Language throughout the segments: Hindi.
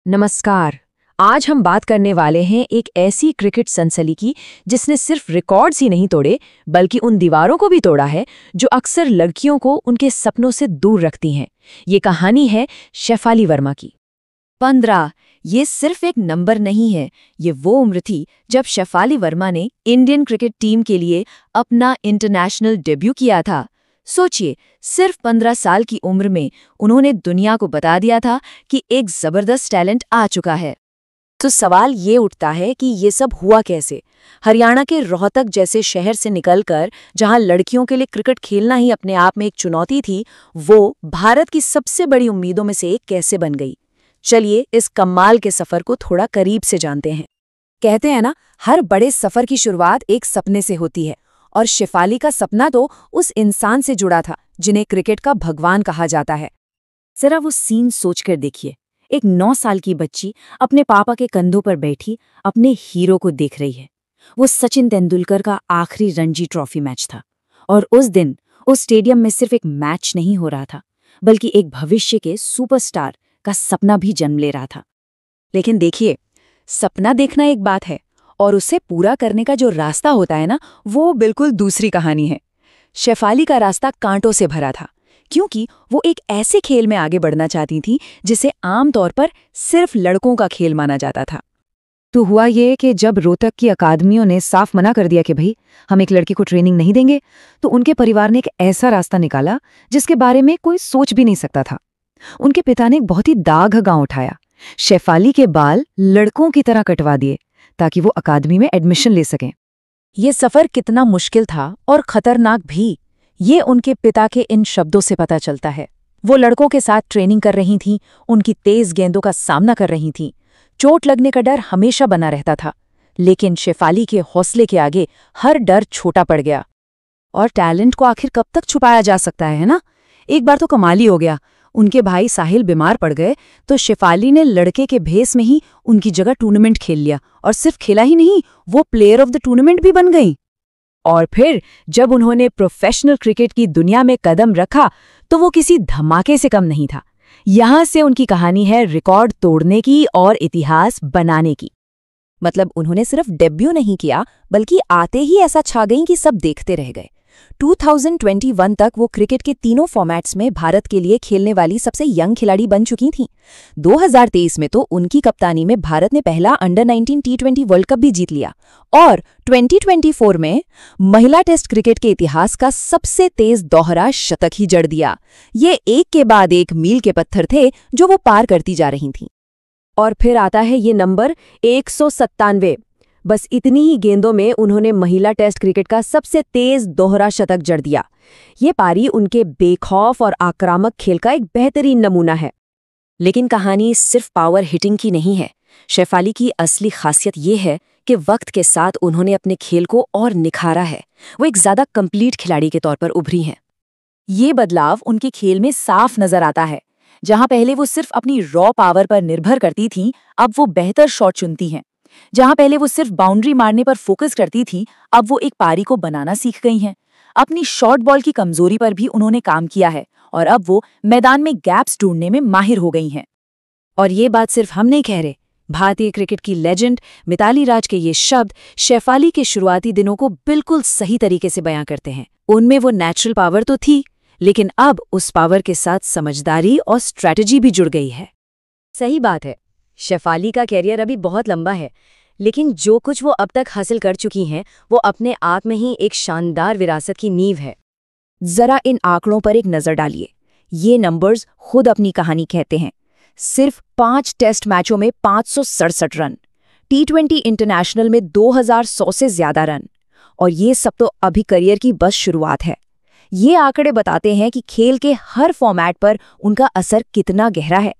नमस्कार। आज हम बात करने वाले हैं एक ऐसी क्रिकेट सनसनी की जिसने सिर्फ रिकॉर्ड्स ही नहीं तोड़े बल्कि उन दीवारों को भी तोड़ा है जो अक्सर लड़कियों को उनके सपनों से दूर रखती हैं। ये कहानी है शेफाली वर्मा की। 15 ये सिर्फ एक नंबर नहीं है, ये वो उम्र थी जब शेफाली वर्मा ने इंडियन क्रिकेट टीम के लिए अपना इंटरनेशनल डेब्यू किया था। सोचिए, सिर्फ 15 साल की उम्र में उन्होंने दुनिया को बता दिया था कि एक जबरदस्त टैलेंट आ चुका है। तो सवाल ये उठता है कि ये सब हुआ कैसे? हरियाणा के रोहतक जैसे शहर से निकलकर, जहां लड़कियों के लिए क्रिकेट खेलना ही अपने आप में एक चुनौती थी, वो भारत की सबसे बड़ी उम्मीदों में से एक कैसे बन गई? चलिए इस कमाल के सफर को थोड़ा करीब से जानते हैं। कहते हैं ना, हर बड़े सफर की शुरुआत एक सपने से होती है, और शेफाली का सपना तो उस इंसान से जुड़ा था जिन्हें क्रिकेट का भगवान कहा जाता है। जरा वो सीन सोचकर देखिए। एक 9 साल की बच्ची अपने पापा के कंधों पर बैठी अपने हीरो को देख रही है। वो सचिन तेंदुलकर का आखिरी रणजी ट्रॉफी मैच था, और उस दिन उस स्टेडियम में सिर्फ एक मैच नहीं हो रहा था, बल्कि एक भविष्य के सुपरस्टार का सपना भी जन्म ले रहा था। लेकिन देखिए, सपना देखना एक बात है और उसे पूरा करने का जो रास्ता होता है ना, वो बिल्कुल दूसरी कहानी है। शेफाली का रास्ता कांटों से भरा था, क्योंकि वो एक ऐसे खेल में आगे बढ़ना चाहती थी जिसे आमतौर पर सिर्फ लड़कों का खेल माना जाता था। तो हुआ ये कि जब रोहतक की अकादमियों ने साफ मना कर दिया कि भाई हम एक लड़की को ट्रेनिंग नहीं देंगे, तो उनके परिवार ने एक ऐसा रास्ता निकाला जिसके बारे में कोई सोच भी नहीं सकता था। उनके पिता ने एक बहुत ही दाग गांव उठाया। शेफाली के बाल लड़कों की तरह कटवा दिए ताकि वो अकादमी में एडमिशन ले सकें। ये सफर कितना मुश्किल था और खतरनाक भी, ये उनके पिता के इन शब्दों से पता चलता है। वो लड़कों के साथ ट्रेनिंग कर रही थीं, उनकी तेज गेंदों का सामना कर रही थीं। चोट लगने का डर हमेशा बना रहता था, लेकिन शेफाली के हौसले के आगे हर डर छोटा पड़ गया। और टैलेंट को आखिर कब तक छुपाया जा सकता है ना? एक बार तो कमाल ही हो गया। उनके भाई साहिल बीमार पड़ गए तो शेफाली ने लड़के के भेस में ही उनकी जगह टूर्नामेंट खेल लिया, और सिर्फ खेला ही नहीं, वो प्लेयर ऑफ द टूर्नामेंट भी बन गई। और फिर जब उन्होंने प्रोफेशनल क्रिकेट की दुनिया में कदम रखा तो वो किसी धमाके से कम नहीं था। यहां से उनकी कहानी है रिकॉर्ड तोड़ने की और इतिहास बनाने की। मतलब उन्होंने सिर्फ डेब्यू नहीं किया, बल्कि आते ही ऐसा छा गई कि सब देखते रह गए। 2021 तक वो क्रिकेट के तीनों फॉर्मेट्स में भारत के लिए खेलने वाली सबसे यंग खिलाड़ी बन चुकी थीं। 2023 में तो उनकी कप्तानी में भारत ने पहला अंडर-19 T20 वर्ल्ड कप भी जीत लिया, और 2024 में महिला टेस्ट क्रिकेट के इतिहास का सबसे तेज दोहरा शतक ही जड़ दिया। ये एक के बाद एक मील के पत्थर थे जो वो पार करती जा रही थीं। और फिर आता है ये नंबर 197। बस इतनी ही गेंदों में उन्होंने महिला टेस्ट क्रिकेट का सबसे तेज दोहरा शतक जड़ दिया। ये पारी उनके बेखौफ और आक्रामक खेल का एक बेहतरीन नमूना है। लेकिन कहानी सिर्फ पावर हिटिंग की नहीं है। शेफाली की असली खासियत ये है कि वक्त के साथ उन्होंने अपने खेल को और निखारा है। वो एक ज्यादा कंप्लीट खिलाड़ी के तौर पर उभरी हैं। ये बदलाव उनके खेल में साफ नजर आता है। जहां पहले वो सिर्फ अपनी रॉ पावर पर निर्भर करती थीं, अब वो बेहतर शॉट चुनती हैं। जहां पहले वो सिर्फ बाउंड्री मारने पर फोकस करती थी, अब वो एक पारी को बनाना सीख गई हैं। अपनी शॉर्ट बॉल की कमजोरी पर भी उन्होंने काम किया है, और अब वो मैदान में गैप्स ढूंढने में माहिर हो गई हैं। और ये बात सिर्फ हम नहीं कह रहे। भारतीय क्रिकेट की लेजेंड मिताली राज के ये शब्द शेफाली के शुरुआती दिनों को बिल्कुल सही तरीके से बयां करते हैं। उनमें वो नेचुरल पावर तो थी, लेकिन अब उस पावर के साथ समझदारी और स्ट्रैटेजी भी जुड़ गई है। सही बात है, शेफाली का कैरियर अभी बहुत लंबा है, लेकिन जो कुछ वो अब तक हासिल कर चुकी हैं वो अपने आप में ही एक शानदार विरासत की नींव है। जरा इन आंकड़ों पर एक नजर डालिए। ये नंबर्स खुद अपनी कहानी कहते हैं। सिर्फ 5 टेस्ट मैचों में 567 रन, T20 इंटरनेशनल में 2100 से ज्यादा रन, और ये सब तो अभी करियर की बस शुरुआत है। ये आंकड़े बताते हैं कि खेल के हर फॉर्मेट पर उनका असर कितना गहरा है।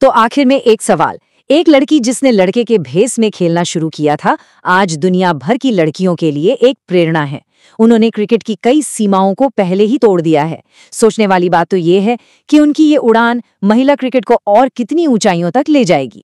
तो आखिर में एक सवाल, एक लड़की जिसने लड़के के भेस में खेलना शुरू किया था, आज दुनिया भर की लड़कियों के लिए एक प्रेरणा है। उन्होंने क्रिकेट की कई सीमाओं को पहले ही तोड़ दिया है। सोचने वाली बात तो ये है कि उनकी ये उड़ान महिला क्रिकेट को और कितनी ऊंचाइयों तक ले जाएगी।